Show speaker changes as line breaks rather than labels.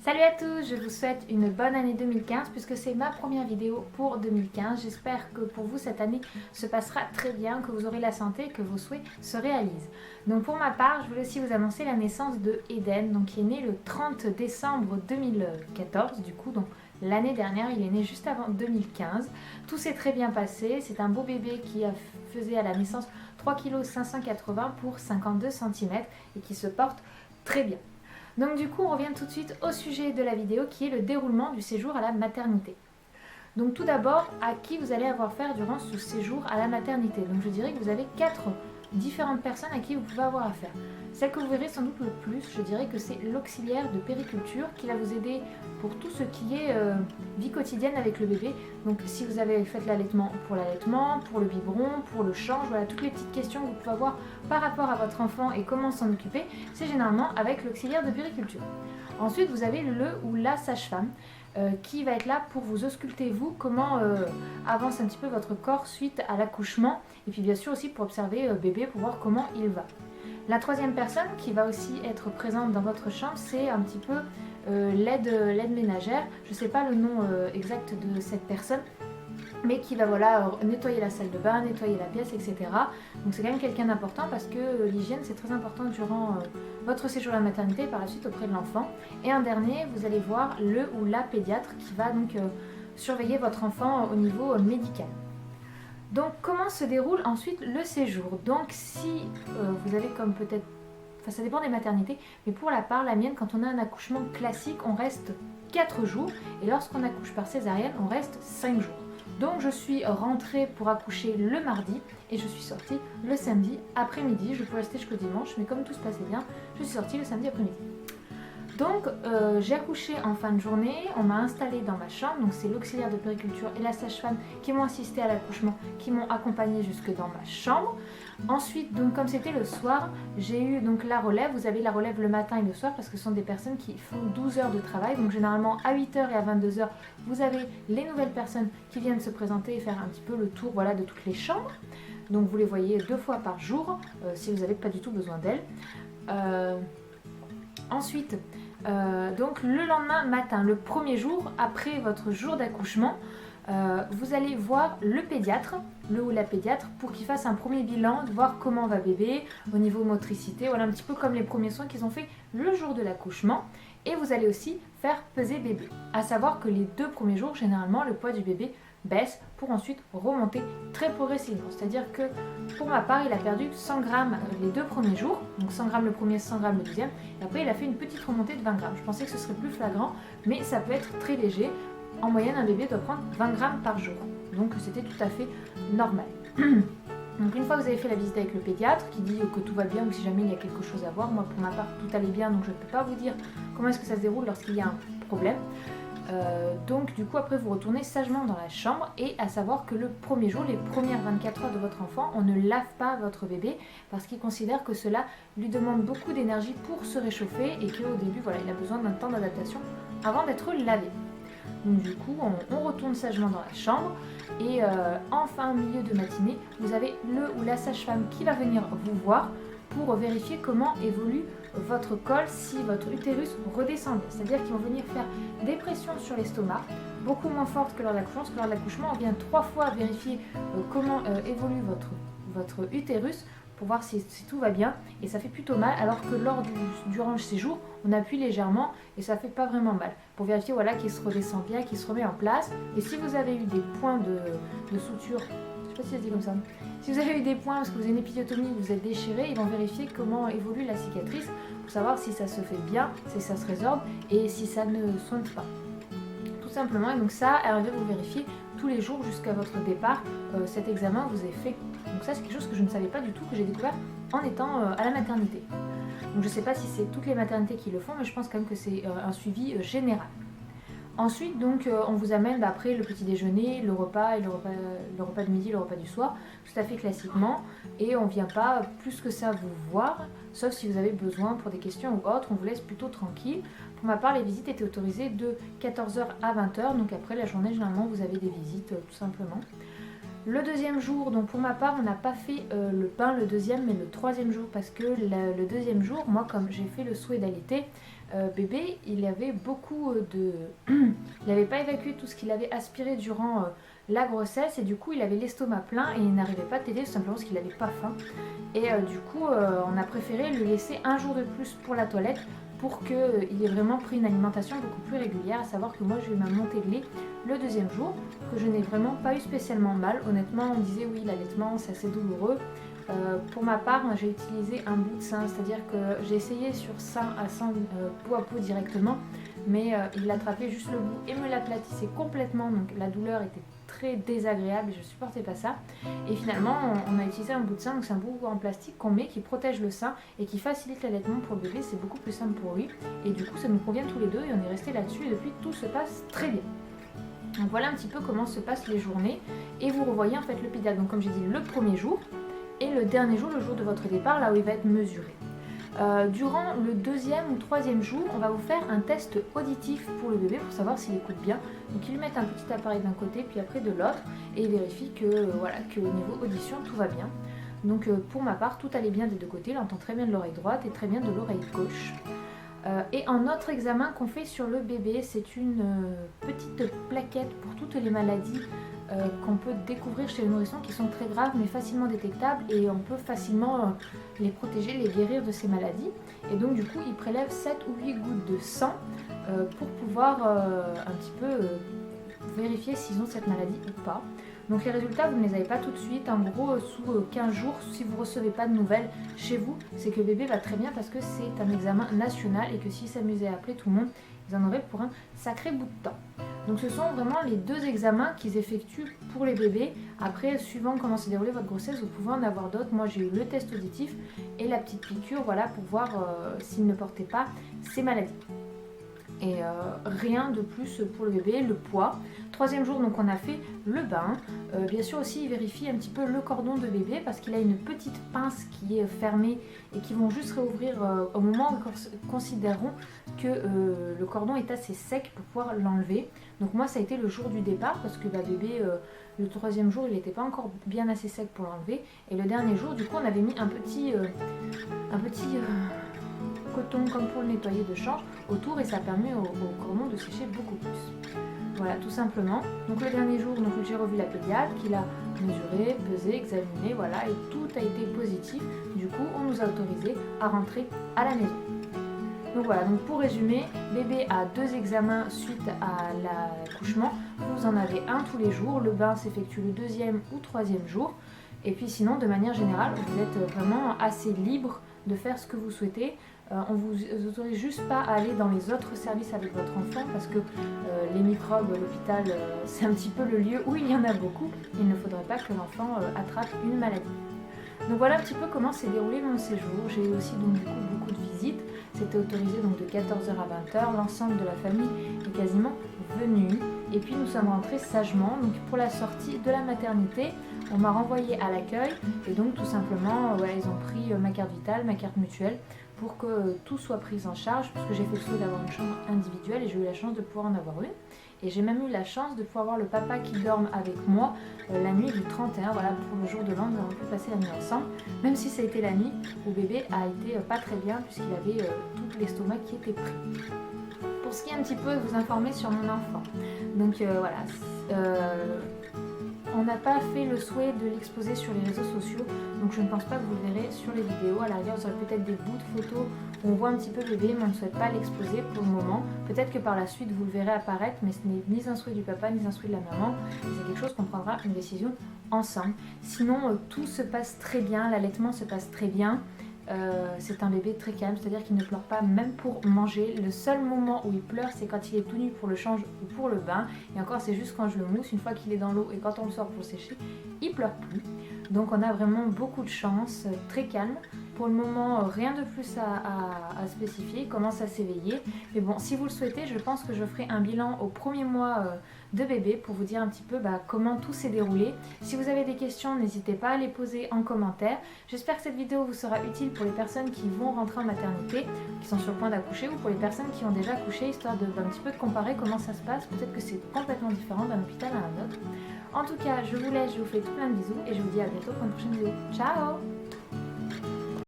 Salut à tous, je vous souhaite une bonne année 2015 puisque c'est ma première vidéo pour 2015. J'espère que pour vous cette année se passera très bien, que vous aurez la santé et que vos souhaits se réalisent. Donc pour ma part, je voulais aussi vous annoncer la naissance de Eden, donc qui est né le 30 décembre 2014 du coup, donc l'année dernière, il est né juste avant 2015. Tout s'est très bien passé, c'est un beau bébé qui faisait à la naissance 3,580 kg pour 52 cm et qui se porte très bien. Donc du coup, on revient tout de suite au sujet de la vidéo qui est le déroulement du séjour à la maternité. Donc tout d'abord, à qui vous allez avoir affaire durant ce séjour à la maternité. Donc je dirais que vous avez 4 différentes personnes à qui vous pouvez avoir affaire. Celle que vous verrez sans doute le plus, je dirais que c'est l'auxiliaire de périculture qui va vous aider pour tout ce qui est vie quotidienne avec le bébé. Donc si vous avez fait l'allaitement, pour le biberon, pour le change, voilà toutes les petites questions que vous pouvez avoir par rapport à votre enfant et comment s'en occuper, c'est généralement avec l'auxiliaire de périculture. Ensuite, vous avez le ou la sage-femme qui va être là pour vous ausculter vous, comment avance un petit peu votre corps suite à l'accouchement et puis bien sûr aussi pour observer bébé pour voir comment il va. La troisième personne qui va aussi être présente dans votre chambre, c'est un petit peu l'aide ménagère. Je ne sais pas le nom exact de cette personne, mais qui va nettoyer la salle de bain, nettoyer la pièce, etc. Donc c'est quand même quelqu'un d'important parce que l'hygiène c'est très important durant votre séjour à la maternité et par la suite auprès de l'enfant. Et un dernier, vous allez voir le ou la pédiatre qui va donc surveiller votre enfant au niveau médical. Donc comment se déroule ensuite le séjour? Donc si vous avez comme peut-être, enfin ça dépend des maternités, mais pour la mienne, quand on a un accouchement classique, on reste 4 jours et lorsqu'on accouche par césarienne, on reste 5 jours. Donc je suis rentrée pour accoucher le mardi et je suis sortie le samedi après-midi. Je peux rester jusqu'au dimanche, mais comme tout se passait bien, je suis sortie le samedi après-midi. Donc j'ai accouché en fin de journée, on m'a installée dans ma chambre, donc c'est l'auxiliaire de périculture et la sage-femme qui m'ont assistée à l'accouchement, qui m'ont accompagnée jusque dans ma chambre. Ensuite, donc comme c'était le soir, j'ai eu donc la relève. Vous avez la relève le matin et le soir parce que ce sont des personnes qui font 12 heures de travail. Donc généralement à 8h et à 22h, vous avez les nouvelles personnes qui viennent se présenter et faire un petit peu le tour de toutes les chambres. Donc vous les voyez 2 fois par jour si vous n'avez pas du tout besoin d'elles. Ensuite, donc le lendemain matin, le premier jour après votre jour d'accouchement, vous allez voir le pédiatre, le ou la pédiatre, pour qu'il fasse un premier bilan, de voir comment va bébé au niveau motricité, voilà un petit peu comme les premiers soins qu'ils ont fait le jour de l'accouchement. Et vous allez aussi faire peser bébé. À savoir que les 2 premiers jours, généralement, le poids du bébé baisse pour ensuite remonter très progressivement. C'est-à-dire que pour ma part, il a perdu 100 grammes les 2 premiers jours, donc 100 grammes le premier, 100 grammes le deuxième, et après il a fait une petite remontée de 20 grammes. Je pensais que ce serait plus flagrant, mais ça peut être très léger. En moyenne, un bébé doit prendre 20 grammes par jour, donc c'était tout à fait normal. Donc une fois que vous avez fait la visite avec le pédiatre qui dit que tout va bien ou si jamais il y a quelque chose à voir, moi pour ma part tout allait bien, donc je ne peux pas vous dire comment est-ce que ça se déroule lorsqu'il y a un problème. Donc du coup après vous retournez sagement dans la chambre, et à savoir que le premier jour, les premières 24 heures de votre enfant, on ne lave pas votre bébé parce qu'il considère que cela lui demande beaucoup d'énergie pour se réchauffer et qu'au début il a besoin d'un temps d'adaptation avant d'être lavé. Donc du coup on retourne sagement dans la chambre et en fin milieu de matinée vous avez le ou la sage-femme qui va venir vous voir pour vérifier comment évolue votre col, si votre utérus redescend. C'est-à-dire qu'ils vont venir faire des pressions sur l'estomac, beaucoup moins fortes que lors de l'accouchement, parce que lors de l'accouchement, on vient 3 fois vérifier comment évolue votre utérus pour voir si tout va bien, et ça fait plutôt mal, alors que durant le séjour, on appuie légèrement et ça fait pas vraiment mal, pour vérifier qu'il se redescend bien, qu'il se remet en place. Et si vous avez eu des points de suture, je sais pas si ça se dit comme ça, si vous avez eu des points parce que vous avez une épisiotomie, vous êtes déchiré, ils vont vérifier comment évolue la cicatrice pour savoir si ça se fait bien, si ça se résorbe et si ça ne soigne pas. Tout simplement, et donc ça, elle va vous vérifier tous les jours jusqu'à votre départ. Cet examen vous est fait. Donc ça, c'est quelque chose que je ne savais pas du tout, que j'ai découvert en étant à la maternité. Donc je ne sais pas si c'est toutes les maternités qui le font, mais je pense quand même que c'est un suivi général. Ensuite, donc, on vous amène après le petit déjeuner, le repas de midi, le repas du soir, tout à fait classiquement. Et on ne vient pas plus que ça vous voir, sauf si vous avez besoin pour des questions ou autres, on vous laisse plutôt tranquille. Pour ma part, les visites étaient autorisées de 14h à 20h, donc après la journée, généralement, vous avez des visites, tout simplement. Le deuxième jour, donc pour ma part, on n'a pas fait le pain le deuxième, mais le troisième jour, parce que le deuxième jour, moi, comme j'ai fait le souhait d'allaiter, bébé, il avait beaucoup de... il n'avait pas évacué tout ce qu'il avait aspiré durant la grossesse et du coup il avait l'estomac plein et il n'arrivait pas à téter tout simplement parce qu'il n'avait pas faim. Et du coup on a préféré lui laisser un jour de plus pour la toilette pour qu'il ait vraiment pris une alimentation beaucoup plus régulière, à savoir que moi j'ai eu ma montée de lait le deuxième jour, que je n'ai vraiment pas eu spécialement mal. Honnêtement on disait oui l'allaitement c'est assez douloureux. Pour ma part, j'ai utilisé un bout de sein, c'est-à-dire que j'ai essayé sur sein à sein, peau à peau directement, mais il attrapait juste le bout et me l'aplatissait complètement, donc la douleur était très désagréable et je ne supportais pas ça. Et finalement, on a utilisé un bout de sein, donc c'est un bout en plastique qu'on met, qui protège le sein et qui facilite l'allaitement pour le bébé, c'est beaucoup plus simple pour lui. Et du coup, ça nous convient tous les deux et on est resté là-dessus et depuis, tout se passe très bien. Donc voilà un petit peu comment se passent les journées et vous revoyez en fait le pédiatre, donc comme j'ai dit, le premier jour, et le dernier jour, le jour de votre départ, là où il va être mesuré. Durant le deuxième ou troisième jour, on va vous faire un test auditif pour le bébé pour savoir s'il écoute bien. Donc ils lui mettent un petit appareil d'un côté puis après de l'autre et ils vérifient que, voilà, qu'au niveau audition tout va bien. Donc pour ma part, tout allait bien des deux côtés, il entend très bien de l'oreille droite et très bien de l'oreille gauche. Et un autre examen qu'on fait sur le bébé, c'est une petite plaquette pour toutes les maladies qu'on peut découvrir chez les nourrissons qui sont très graves mais facilement détectables et on peut facilement les protéger, les guérir de ces maladies. Et donc du coup ils prélèvent 7 ou 8 gouttes de sang pour pouvoir un petit peu vérifier s'ils ont cette maladie ou pas. Donc les résultats vous ne les avez pas tout de suite, en gros sous 15 jours si vous ne recevez pas de nouvelles chez vous, c'est que le bébé va très bien parce que c'est un examen national et que s'ils s'amusaient à appeler tout le monde, ils en auraient pour un sacré bout de temps. Donc ce sont vraiment les deux examens qu'ils effectuent pour les bébés. Après, suivant comment s'est déroulée votre grossesse, vous pouvez en avoir d'autres. Moi j'ai eu le test auditif et la petite piqûre, voilà, pour voir s'il ne portait pas ces maladies. Et rien de plus pour le bébé, le poids. Troisième jour, donc on a fait le bain. Bien sûr aussi, ils vérifient un petit peu le cordon de bébé parce qu'il a une petite pince qui est fermée et qui vont juste réouvrir au moment où ils considéreront que le cordon est assez sec pour pouvoir l'enlever. Donc moi, ça a été le jour du départ parce que bébé, le troisième jour, il n'était pas encore bien assez sec pour l'enlever. Et le dernier jour, du coup, on avait mis un petit coton comme pour le nettoyer de change autour et ça permet au cordon de sécher beaucoup plus. Voilà, tout simplement. Donc le dernier jour, j'ai revu la pédiatre qui l'a mesuré, pesé, examiné, voilà, et tout a été positif. Du coup, on nous a autorisé à rentrer à la maison. Donc voilà, donc pour résumer, bébé a 2 examens suite à l'accouchement. Vous en avez un tous les jours. Le bain s'effectue le 2e ou 3e jour. Et puis sinon, de manière générale, vous êtes vraiment assez libre de faire ce que vous souhaitez. On vous autorise juste pas à aller dans les autres services avec votre enfant parce que les microbes, l'hôpital, c'est un petit peu le lieu où il y en a beaucoup. Il ne faudrait pas que l'enfant attrape une maladie. Donc voilà un petit peu comment s'est déroulé mon séjour. J'ai eu aussi donc du coup beaucoup de visites. C'était autorisé donc de 14h à 20h. L'ensemble de la famille est quasiment venue. Et puis nous sommes rentrés sagement. Donc pour la sortie de la maternité, on m'a renvoyé à l'accueil. Et donc tout simplement, ils ont pris ma carte vitale, ma carte mutuelle pour que tout soit pris en charge. Parce que j'ai fait le souhait d'avoir une chambre individuelle et j'ai eu la chance de pouvoir en avoir une. Et j'ai même eu la chance de pouvoir voir le papa qui dorme avec moi la nuit du 31, voilà, pour le jour de l'an, nous avons pu passer la nuit ensemble, même si ça a été la nuit où bébé a été pas très bien puisqu'il avait tout l'estomac qui était pris. Pour ce qui est un petit peu de vous informer sur mon enfant, donc voilà, on n'a pas fait le souhait de l'exposer sur les réseaux sociaux, donc je ne pense pas que vous le verrez sur les vidéos. À l'arrière, vous aurez peut-être des bouts de photos où on voit un petit peu bébé, mais on ne souhaite pas l'exposer pour le moment. Peut-être que par la suite, vous le verrez apparaître, mais ce n'est ni un souhait du papa, ni un souhait de la maman. C'est quelque chose qu'on prendra une décision ensemble. Sinon, tout se passe très bien, l'allaitement se passe très bien. C'est un bébé très calme, c'est-à-dire qu'il ne pleure pas même pour manger. Le seul moment où il pleure, c'est quand il est tout nu pour le change ou pour le bain. Et encore, c'est juste quand je le mousse, une fois qu'il est dans l'eau et quand on le sort pour le sécher, il pleure plus. Donc on a vraiment beaucoup de chance, très calme. Pour le moment, rien de plus à spécifier, il commence à s'éveiller. Mais bon, si vous le souhaitez, je pense que je ferai un bilan au premier mois de bébé pour vous dire un petit peu comment tout s'est déroulé. Si vous avez des questions, n'hésitez pas à les poser en commentaire. J'espère que cette vidéo vous sera utile pour les personnes qui vont rentrer en maternité, qui sont sur le point d'accoucher, ou pour les personnes qui ont déjà accouché, histoire d'un petit peu de comparer comment ça se passe. Peut-être que c'est complètement différent d'un hôpital à un autre. En tout cas, je vous laisse, je vous fais tout plein de bisous et je vous dis à bientôt pour une prochaine vidéo. Ciao!